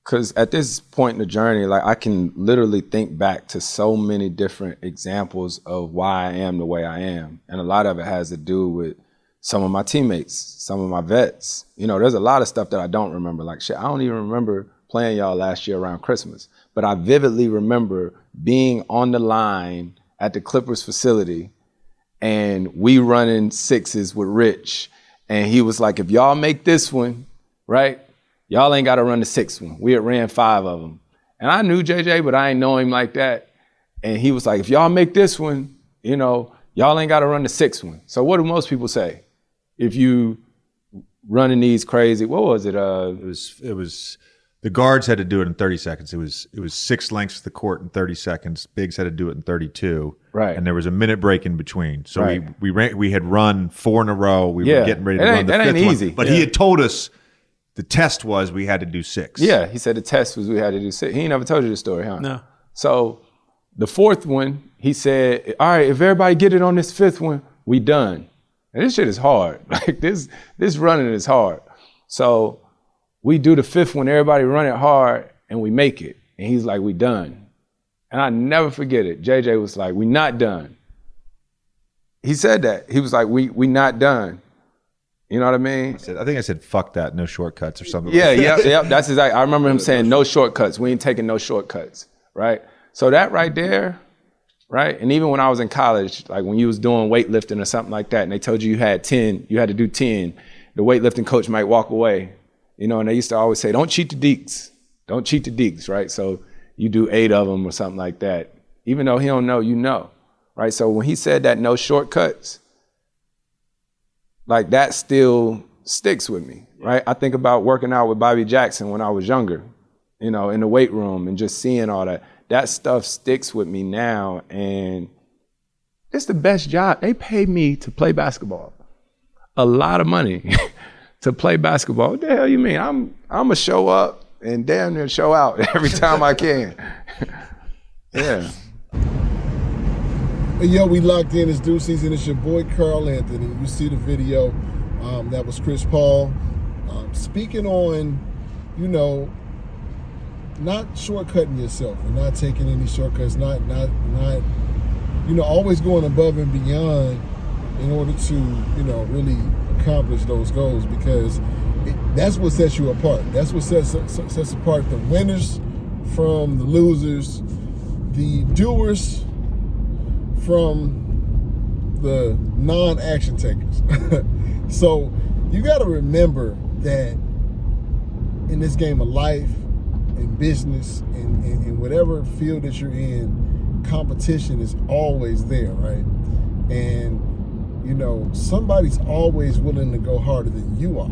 Because at this point in the journey, like I can literally think back to so many different examples of why I am the way I am. And a lot of it has to do with some of my teammates, some of my vets. You know, there's a lot of stuff that I don't remember. Like shit, I don't even remember playing y'all last year around Christmas. But I vividly remember being on the line at the Clippers facility and we running sixes with Rich. And he was like, if y'all make this one, right? Y'all ain't got to run the sixth one. We had ran 5 of them. And I knew JJ, but I ain't know him like that. And he was like, if y'all make this one, you know, y'all ain't got to run the 6th one. So what do most people say? If you running these crazy, what was it? It was the guards had to do it in 30 seconds. It was 6 lengths of the court in 30 seconds. Bigs had to do it in 32. Right. And there was a minute break in between. So right. we had run 4 in a row. We were getting ready to run the 5th one. That ain't easy. But he had told us the test was we had to do 6. Yeah, he said the test was we had to do 6. He ain't never told you the story, huh? No. So the 4th one, he said, all right, if everybody get it on this 5th one, we done. And this shit is hard. Like this running is hard. So we do the 5th one, everybody run it hard, and we make it. And he's like, we done. And I never forget it. JJ was like, we not done. He said that. He was like, we not done. You know what I mean? I think I said, fuck that, no shortcuts or something. Yeah, like that. yep. That's exactly. I remember him saying no shortcuts. We ain't taking no shortcuts, right? So that right there, right? And even when I was in college, like when you was doing weightlifting or something like that, and they told you had 10, you had to do 10, the weightlifting coach might walk away, you know, and they used to always say, don't cheat the deeks. Don't cheat the deeks, right? So you do 8 of them or something like that. Even though he don't know, you know, right? So when he said that no shortcuts, like that still sticks with me, right? I think about working out with Bobby Jackson when I was younger, you know, in the weight room and just seeing all that. That stuff sticks with me now, and it's the best job. They pay me to play basketball. A lot of money to play basketball. What the hell you mean? I'm gonna show up and damn near show out every time I can. Yeah. Hey, yo, we locked in. It's Deuce Season. It's your boy, Carl Anthony. You see the video. That was Chris Paul. Speaking on, you know, not shortcutting yourself and not taking any shortcuts, not, you know, always going above and beyond in order to, you know, really accomplish those goals, because that's what sets you apart. That's what sets apart the winners from the losers, the doers from the non-action takers. So you got to remember that in this game of life, in business, in whatever field that you're in, competition is always there, right? And, you know, somebody's always willing to go harder than you are,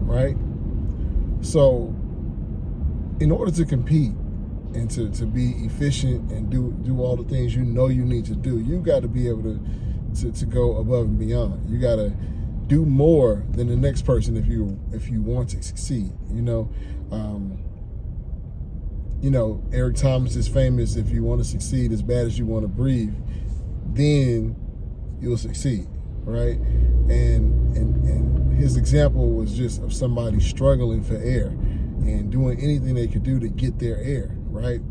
right? So in order to compete and to be efficient and do all the things you know you need to do, you got to be able to go above and beyond. You got to do more than the next person if you want to succeed. You know, Eric Thomas is famous. If you want to succeed as bad as you want to breathe, then you'll succeed, right? And his example was just of somebody struggling for air and doing anything they could do to get their air, right?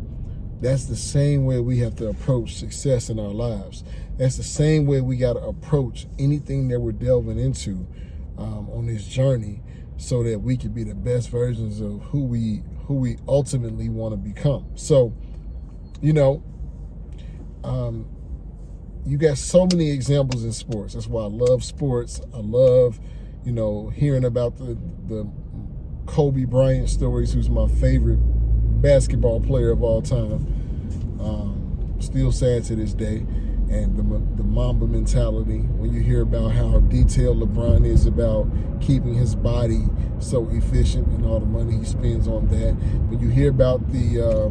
That's the same way we have to approach success in our lives. That's the same way we got to approach anything that we're delving into on this journey, so that we can be the best versions of who we ultimately want to become. So, you know, you got so many examples in sports. That's why I love sports. I love, you know, hearing about the Kobe Bryant stories, who's my favorite basketball player of all time. Still sad to this day. And the Mamba mentality, when you hear about how detailed LeBron is about keeping his body so efficient and all the money he spends on that. When you hear about the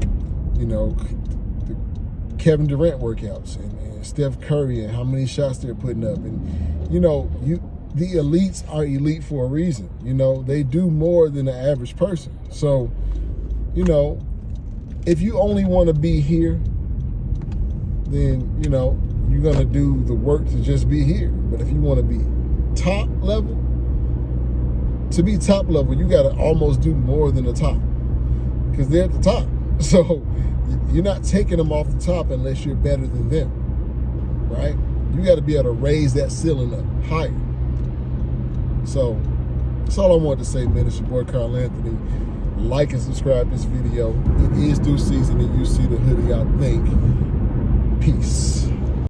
Kevin Durant workouts and Steph Curry and how many shots they're putting up. And, you know, the elites are elite for a reason. You know, they do more than the average person. So, you know, if you only want to be here, then, you know, you're going to do the work to just be here. But if you want to be top level, you got to almost do more than the top. because they're at the top. So you're not taking them off the top unless you're better than them, right? You got to be able to raise that ceiling up higher. So that's all I wanted to say, man. It's your boy Carl Anthony. Like and subscribe to this video. It is due season and you see the hoodie, I think. Peace.